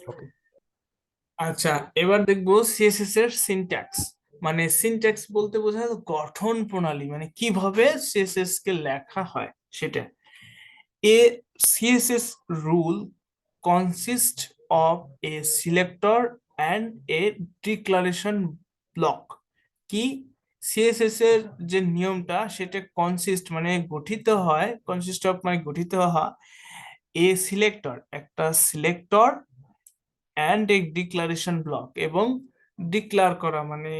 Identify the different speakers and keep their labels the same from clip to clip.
Speaker 1: ওকে।
Speaker 2: আচ্ছা, এবার দেখবো সিএসএস এর সিনট্যাক্স। মানে সিনট্যাক্স বলতে বোঝায় গঠন প্রণালী, মানে কিভাবে সিএসএস কে লেখা হয় সেটা। A CSS rule consist of a selector and a declaration block. কি সিএসএস এর যে নিয়মটা সেটা কনসিস্ট মানে গঠিত হয়, কনসিস্ট অফ মানে গঠিত হয় এ সিলেক্টর, একটা selector and a declaration block, এবং ডিক্লার করা মানে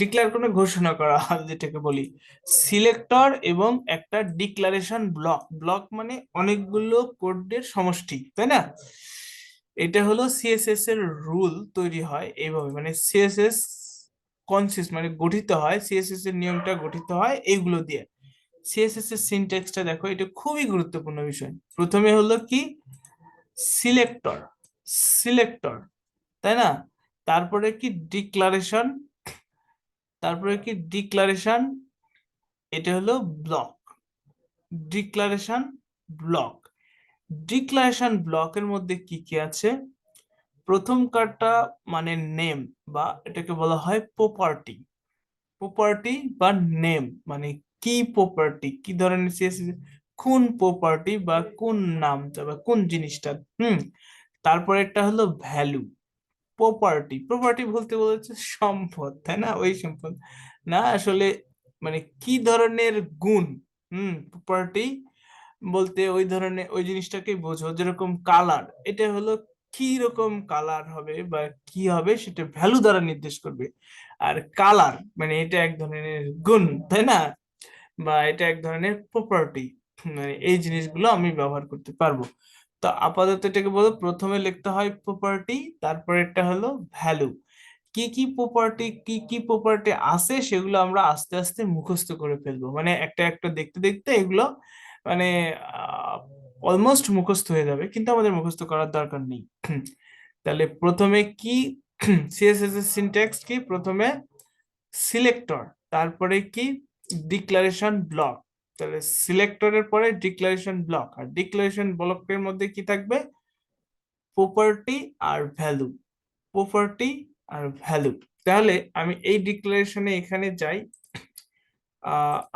Speaker 2: ডিক্লার করে ঘোষণা করা যেটাকে বলি সিলেক্টর, এবং একটা ডিক্লারেশন ব্লক। ব্লক মানে অনেকগুলো কোডের সমষ্টি, তাই না? এটা হলো সিএসএস এর রুল তৈরি হয় এইভাবে, মানে সিএসএস কনসিস্ট মানে গঠিত হয়, সিএসএস এর নিয়মটা গঠিত হয় এইগুলো দিয়ে। সিএসএস এর সিনট্যাক্সটা দেখো, এটা খুবই গুরুত্বপূর্ণ বিষয়। প্রথমে হলো কি সিলেক্টর, সিলেক্টর, তাই না? তারপরে কি ডিক্লারেশন, তারপরে কি ডিক্লারেশন, এটা হলো ব্লক, ডিক্লারেশন ব্লক। ডিক্লারেশন ব্লকের মধ্যে কি কি আছে? প্রথম কার্ডটা মানে নেম, বা এটাকে বলা হয় প্রপার্টি। প্রপার্টি বা নেম মানে কি প্রপার্টি, কি ধরনের সিএসএস, কোন প্রপার্টি বা কোন নামটা বা কোন জিনিসটা। তারপরে একটা হলো ভ্যালু। প্রপার্টি, প্রপার্টি বলতে বলেছে সম্পদ, তাই না? ওই সম্পদ না, আসলে মানে কি ধরনের গুণ। প্রপার্টি বলতে ওই ধরনের ওই জিনিসটাকে বোঝো, যেরকম কালার, এটা হলো কি রকম কালার হবে বা কি হবে সেটা ভ্যালু দ্বারা নির্দেশ করবে। আর কালার মানে এটা এক ধরনের গুণ, তাই না? বা এটা এক ধরনের প্রপার্টি, মানে এই জিনিসগুলো আমি ব্যবহার করতে পারবো। তো আপাতত এটাকে বলো, প্রথমে লিখতে হয় প্রপার্টি, তারপরে এটা হলো ভ্যালু। কি কি প্রপার্টি, কি কি প্রপার্টি আছে সেগুলো আমরা আস্তে আস্তে মুখস্থ করে ফেলবো, মানে একটা একটা দেখতে দেখতে এগুলো মানে অলমোস্ট মুখস্থ হয়ে যাবে, কিন্তু আমাদের মুখস্থ করার দরকার নেই। তাহলে প্রথমে কি সিএসএস এর সিনট্যাক্স কি? প্রথমে সিলেক্টর, তারপরে কি ডিক্লারেশন ব্লক। তাহলে সিলেক্টরের পরে ডিক্লারেশন ব্লক, আর ডিক্লারেশন ব্লকের মধ্যে কি থাকবে? প্রপার্টি আর ভ্যালু, প্রপার্টি আর ভ্যালু। তাহলে আমি এই ডিক্লারেশনে এখানে যাই,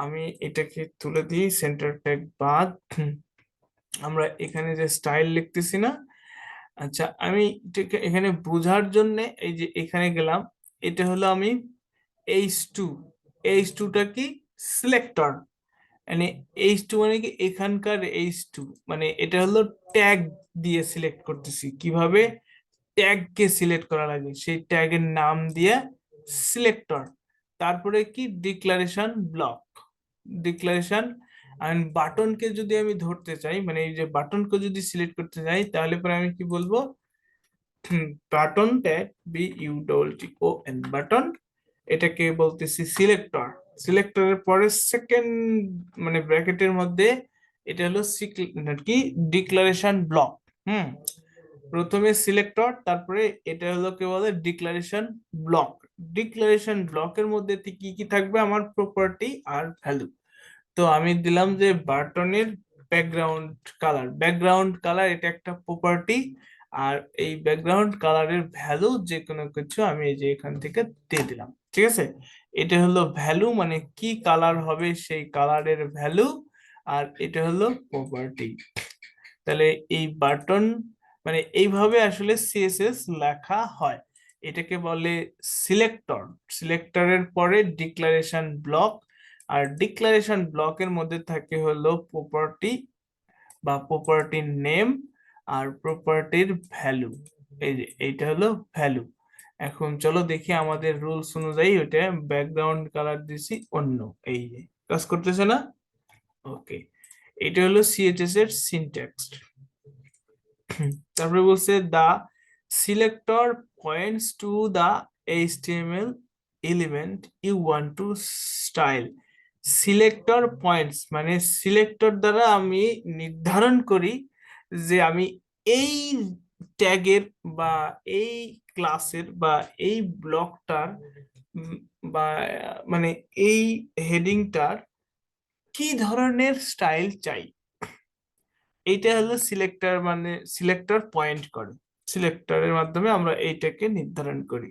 Speaker 2: আমি এটাকে তুলে দিই সেন্টার ট্যাগ বাদ। আমরা এখানে যে স্টাইল লিখতেছি না, আচ্ছা আমি এটাকে এখানে বোঝার জন্য এই যে এখানে গেলাম, এটা হলো আমি H2, H2টা কি? সিলেক্টর, মানে H2 মানে কি এখানকার H2, মানে এটা হলো ট্যাগ দিয়ে সিলেক্ট করতেছি। কিভাবে ট্যাগ কে সিলেক্ট করা লাগে সেই ট্যাগের নাম দিয়ে সিলেক্টর। তারপরে কি ডিক্লারেশন ব্লক, ডিক্লারেশন। এন্ড বাটনকে যদি আমি ধরতে চাই, মানে এই যে বাটনকে যদি সিলেক্ট করতে চাই, তাহলে পরে আমি কি বলবো? বাটন ট্যাগ, BUTTON বাটন, এটাকে বলতেছি সিলেক্টর। সিলেক্টরের পরে সেকেন্ড মানে ব্র্যাকেটের মধ্যে এটা হলো কি ডিক্লারেশন ব্লক। হুম প্রথমে সিলেক্টর, তারপরে এটা হলো কি বলে ডিক্লারেশন ব্লক। ডিক্লারেশন ব্লকের মধ্যে কি কি থাকবে? আমার প্রপার্টি আর ভ্যালু। তো আমি দিলাম যে বাটনের ব্যাকগ্রাউন্ড কালার, ব্যাকগ্রাউন্ড কালার এটা একটা প্রপার্টি, আর এই ব্যাকগ্রাউন্ড কালারের ভ্যালু যে কোনো কিছু আমি এই যে এখান থেকে দিয়ে দিলাম, ঠিক আছে? এটা হলো ভ্যালু, মানে কি কালার হবে সেই কালারের ভ্যালু, আর এটা হলো প্রপার্টি। তাহলে এই বাটন মানে এইভাবে আসলে সিএসএস লেখা হয়। এটাকে বলে সিলেক্টর। সিলেক্টরের পরে ডিক্লারেশন ব্লক, আর ডিক্লারেশন ব্লকের মধ্যে থাকে হলো প্রপার্টি বা প্রপার্টির নেম আর প্রপার্টির ভ্যালু। এই যে এইটা হলো ভ্যালু। এখন চলো দেখি আমাদের রুলস অনুযায়ী ওটা ব্যাকগ্রাউন্ড কালার দিছি অন্য, এই যে কাজ করতেছে না? ওকে, এটা হলো সিএসএস এর সিনট্যাক্স। তারপরে বলছে the selector points to the HTML element you want to style. Selector points মানে সিলেক্টর দ্বারা আমি নির্ধারণ করি যে আমি এই ট্যাগের বা এই ক্লাসের বা এই ব্লকটার বা মানে এই হেডিংটার কি ধরনের স্টাইল চাই। এইটা হলো সিলেক্টর, মানে সিলেক্টর পয়েন্ট করে। সিলেক্টরের মাধ্যমে আমরা এইটাকে নির্ধারণ করি।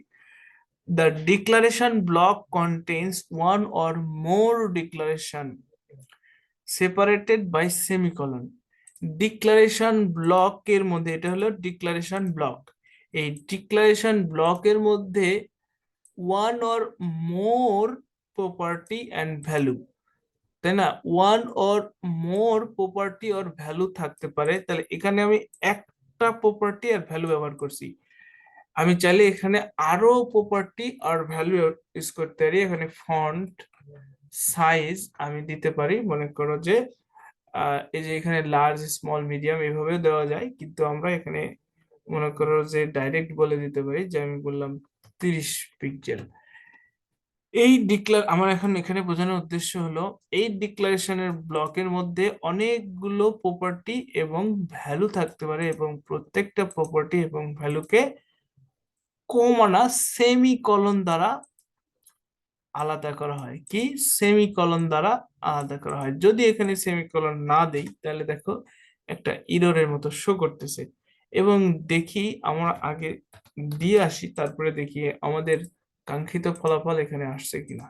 Speaker 2: The declaration block contains one or more declaration separated by semicolon. Declaration ব্লকের মধ্যে, এটা হলো ডিক্লারেশন ব্লক, এই ডিক্লারেশন ব্লকের মধ্যে one or more property and value, তাই না? One or more property or value থাকতে পারে। তাহলে এখানে আমি একটা প্রপার্টি আর ভ্যালু ব্যবহার করছি। আমি চাইলে এখানে আরো প্রপার্টি আর ভ্যালু ইউজ করতে পারি। এখানে ফন্ট সাইজ আমি দিতে পারি, মনে করো যে এই যে এখানে লার্জ স্মল মিডিয়াম এভাবে দেওয়া যায়, কিন্তু আমরা এখানে মনে করো যে ডাইরেক্ট বলে দিতে পারি যে আমি বললাম 30 পিক্সেল। এই আমার এখন এখানে বোঝানোর উদ্দেশ্য হলো এই ডিক্লারেশনের ব্লকের মধ্যে অনেকগুলো প্রপার্টি এবং ভ্যালু থাকতে পারে, এবং প্রত্যেকটা প্রপার্টি এবং ভ্যালুকে কমানা সেমিকলন দ্বারা আলাদা করা হয়। কি? সেমিকলন দ্বারা আলাদা করা হয়। যদি এখানে সেমিকলন না দেই তাহলে দেখো একটা ইররের মতো শো করতেছে। এবং দেখি আমরা আগে দিয়ে আসি, তারপরে দেখি আমাদের কাঙ্ক্ষিত ফলাফল এখানে আসছে কিনা।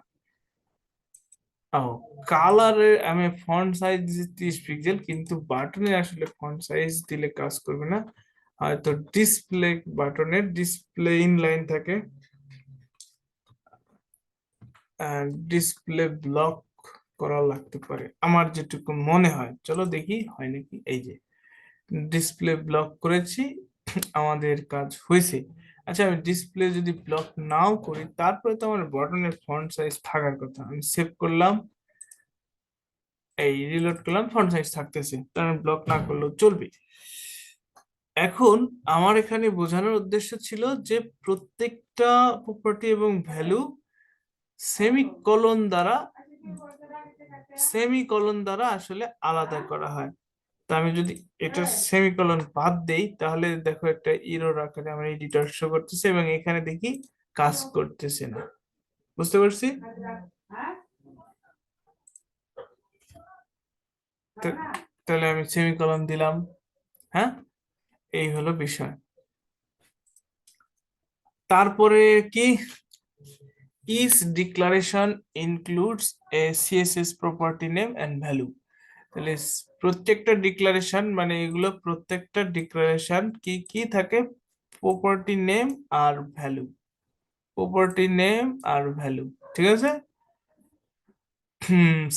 Speaker 2: ও, কালারে আমি ফন্ট সাইজ দিয়েছি 30 পিক্সেল, কিন্তু বাটনে আসলে ফন্ট সাইজ দিলে কাজ করবে না, হয়তো ডিসপ্লে বাটনের ডিসপ্লে ইনলাইন থাকে, ডিসপ্লে ব্লক করা লাগতে পারে আমার যেটুকু মনে হয়। চলো দেখি হয় নাকি। এই যে ডিসপ্লে ব্লক করেছি, আমাদের কাজ হয়েছে। আচ্ছা, আমি ডিসপ্লে যদি ব্লক নাও করি তারপরে তো আমার বটনের ফন্ট সাইজ থাকার কথা। আমি সেভ করলাম, এই রিলোড করলাম, ফন্ট সাইজ থাকতেছে, তার ব্লক না করলেও চলবে। এখন আমার এখানে বোঝানোর উদ্দেশ্য ছিল যে প্রত্যেকটা প্রপার্টি এবং ভ্যালু সেমিকলন দ্বারা আসলে আলাদা করা হয়। তা আমি যদি এটা সেমিকলন বাদ দেই তাহলে দেখো একটা ইরর আকারে আমার এডিটর শো করতেছে, এবং এখানে দেখি কাজ করতেছে না। বুঝতে পারছি? তাহলে আমি সেমিকলন দিলাম। হ্যাঁ, এই হলো বিষয়। তারপরে কি? Each declaration includes a CSS property name and value. তাহলে প্রত্যেকটা ডিক্লারেশন, মানে এগুলো প্রত্যেকটা ডিক্লারেশন কি কি থাকে? প্রপার্টি নেম আর ভ্যালু, প্রপার্টি নেম আর ভ্যালু, ঠিক আছে?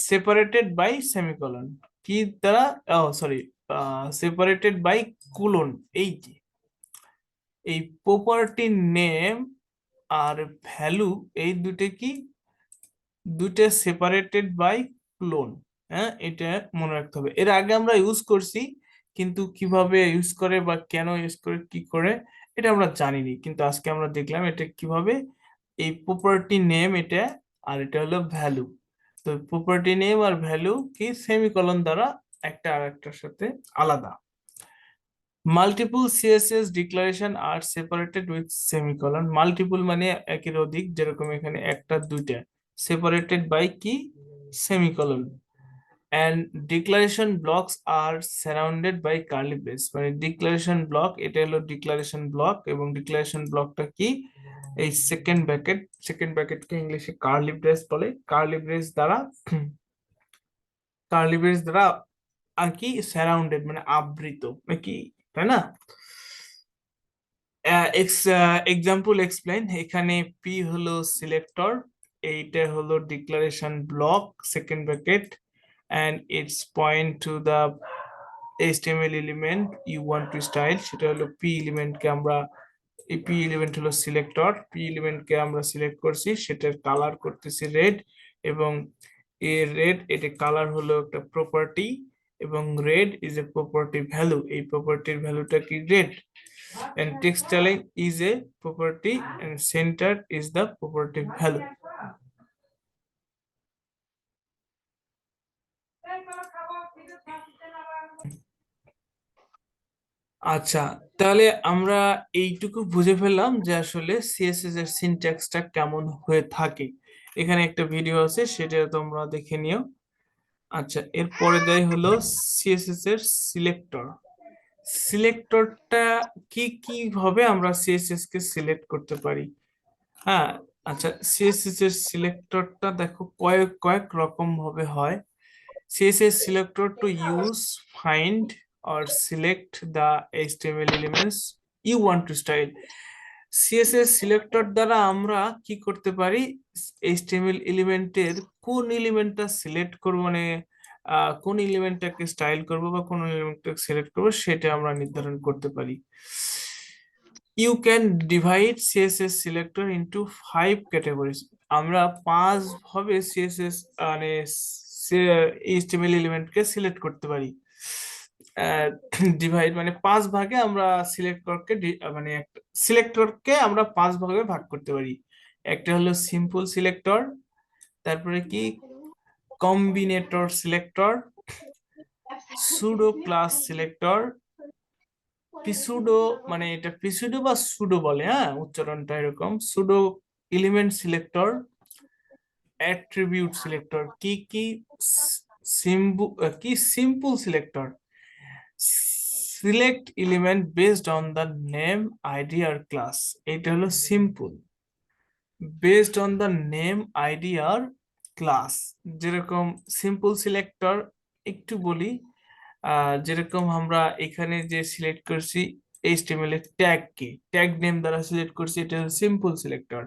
Speaker 2: সেপারেটেড বাই সেমিকলন, কি দ্বারা? ও সরি, সেপারেটেড বাই কোলন। এই যে এই প্রপার্টি নেম আর ভ্যালু, এই দুটো কি? দুইটা সেপারেটেড বাই ক্লোন। হ্যাঁ, এটা মনে রাখতে হবে। এর আগে আমরা ইউজ করছি, কিন্তু কিভাবে ইউজ করে বা কেন ইউজ করে কি করে এটা আমরা জানিনি, কিন্তু আজকে আমরা দেখলাম এটা কিভাবে। এই প্রপার্টি নেম এটা, আর এটা হলো ভ্যালু। তো প্রপার্টি নেম আর ভ্যালু কি সেমিকলন দ্বারা একটা আর একটার সাথে আলাদা। Multiple CSS declaration are separated with semicolon. Multiple মানে একের অধিক, যেরকম এখানে একটা দুইটা, সেপারেটেড বাই কি? Semicolon. And declaration blocks are surrounded by curly brace. মানে ডিক্লারেশন ব্লক, এটা হলো ডিক্লারেশন ব্লক, এবং ডিক্লারেশন ব্লকটা কি? এই সেকেন্ড ব্র্যাকেট, সেকেন্ড ব্র্যাকেটকে ইংলিশে কার্লি ব্রেস বলে। কার্লি ব্রেস দ্বারা আর কি সারাউন্ডেড মানে আবৃত নাকি, তাই না? Example explain. এখানে পি হলো সিলেক্টর, এইটা হলো declaration block second bracket, and it's point to the HTML element you want to style, সেটা হলো পি এলিমেন্ট কে আমরা, এই পি এলিমেন্ট হলো সিলেক্টর, পি এলিমেন্ট কে আমরা সিলেক্ট করছি, সেটার কালার করতেছি রেড, এবং এর রেড এটা কালার হলো একটা প্রপার্টি, এবং red is a property value, এই প্রপার্টির ভ্যালুটা কি? Red. and text styling is a property and center is the property value. আচ্ছা, তাহলে আমরা এইটুকু বুঝে ফেললাম যে আসলে সিএসএস এর সিনট্যাক্সটা কেমন হয়ে থাকে। এখানে একটা ভিডিও আছে, সেটা তোমরা দেখে নিও। আচ্ছা, এরপরে দেয় হলো সিএসএস এর সিলেক্টর। সিলেক্টরটা কি কি ভাবে আমরা সিএসএস কে সিলেক্ট করতে পারি? হ্যাঁ, আচ্ছা, সিএসএস এর সিলেক্টরটা দেখো কয়েক কয়েক রকম ভাবে হয়। CSS selector to use, find or select the HTML elements you want to style. CSS selector দ্বারা আমরা কি করতে পারি? HTML এলিমেন্টের কোন এলিমেন্টটা সিলেক্ট করব, মানে কোন এলিমেন্টটাকে স্টাইল করব বা কোন এলিমেন্টটাকে সিলেক্ট করব সেটা আমরা নির্ধারণ করতে পারি। You can divide CSS selector into 5 categories. আমরা 5 ভাবে CSS মানে HTML এলিমেন্টকে সিলেক্ট করতে পারি। ডিভাইড মানে 5 ভাগে আমরা সিলেক্টরকে মানে সিলেক্টরকে আমরা 5 ভাগে ভাগ করতে পারি। একটা হলো সিম্পল সিলেক্টর, তারপরে কি combinator selector, pseudo class selector, pseudo, মানে এটা পিসুডো বা সুডো বলে, হ্যাঁ উচ্চারণটা এরকম, pseudo element selector, attribute selector, কি কি simple selector, select element based on the name ID আর ক্লাস, এটা হলো simple, based on the name ID আর ক্লাস। যেরকম সিম্পল সিলেক্টর একটু বলি, যেরকম আমরা এখানে যে সিলেক্ট করছি HTML এর ট্যাগ কে ট্যাগ নেম দ্বারা সিলেক্ট করছি, এটা হলো সিম্পল সিলেক্টর।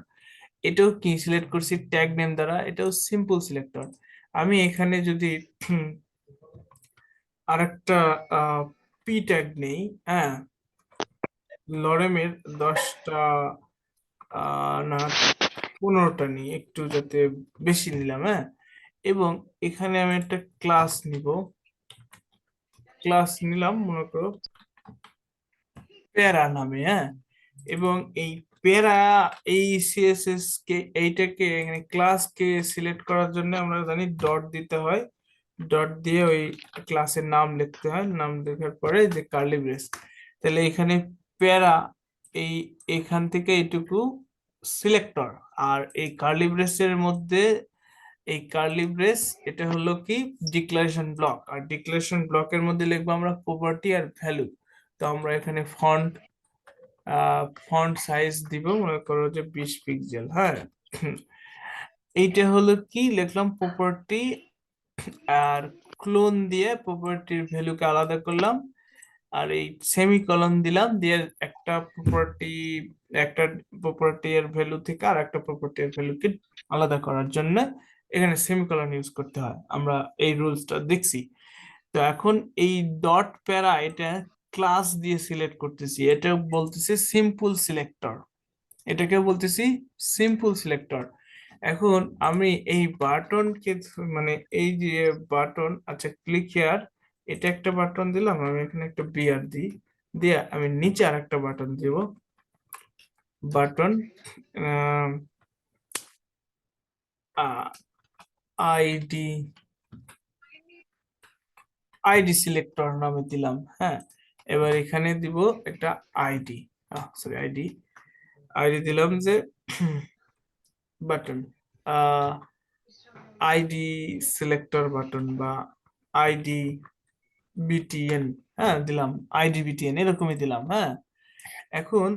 Speaker 2: এটাও কি সিলেক্ট করছি ট্যাগ নেম দ্বারা, এটাও সিম্পল সিলেক্টর। আমি এখানে যদি আরেকটা পি ট্যাগ নেই, হ্যাঁ, লরেমের 10টা না 15টা নিই, একটু যাতে বেশি নিলাম, হ্যাঁ, এবং এখানে আমি একটা ক্লাস নিব, ক্লাস নিলাম মনে করো প্যারা নামে, হ্যাঁ, এবং এই প্যারা, এই সিএসএস কে এইটাকে এখানে ক্লাস কে সিলেক্ট করার জন্য আমরা জানি ডট দিতে হয়, ডট দিয়ে ওই ক্লাসের নাম লিখতে হয়, নাম লেখার পরে যে কার্লি ব্রেস, তাহলে এখানে প্যারা, এই এখান থেকে এইটুকু সিলেক্টর, আর এই কার্লি ব্রেসের মধ্যে এই কার্লি ব্রেস এটা হলো কি ডিক্লারেশন ব্লক, আর ডিক্লারেশন ব্লকের মধ্যে লিখবো আমরা প্রপার্টি আর ভ্যালু। তো আমরা এখানে ফন্ট সাইজ দিব মনে করো যে 20 পিক্সেল, হ্যাঁ। এইটা হলো কি লিখলাম প্রপার্টি, আর ক্লোন দিয়ে প্রপার্টির ভ্যালুকে আলাদা করলাম, আর এই সেমিকলন দিলাম, দিয়ে একটা প্রপার্টি এর ভ্যালু থেকে আর একটা প্রপার্টি এর ভ্যালুকে আলাদা করার জন্য এখানে সেমিকলন ইউজ করতে হয়, আমরা এই রুলসটা দেখছি। তো এখন এই ডট প্যারা এটা ক্লাস দিয়ে সিলেক্ট করতেছি, এটা বলতেছি সিম্পল সিলেক্টর, এটাকে বলতেছি সিম্পল সিলেক্টর। এখন আমি এই বাটনকে মানে এই যে বাটন, আচ্ছা ক্লিক হিয়ার, এটা একটা বাটন দিলাম, আমি এখানে একটা বিআর দিই, দিয়ে আমি নিচে আর একটা বাটন দিব, বাটন আইডি আইডি সিলেক্টর নামে দিলাম, হ্যাঁ। এবার এখানে দিব একটা আইডি, সরি আইডি আইডি দিলাম যে বাটন, আইডি সিলেক্টর বাটন বা আইডি বিটিএন, হ্যাঁ দিলাম, আইডি বিটিএন এরকমই দিলাম, হ্যাঁ। এখন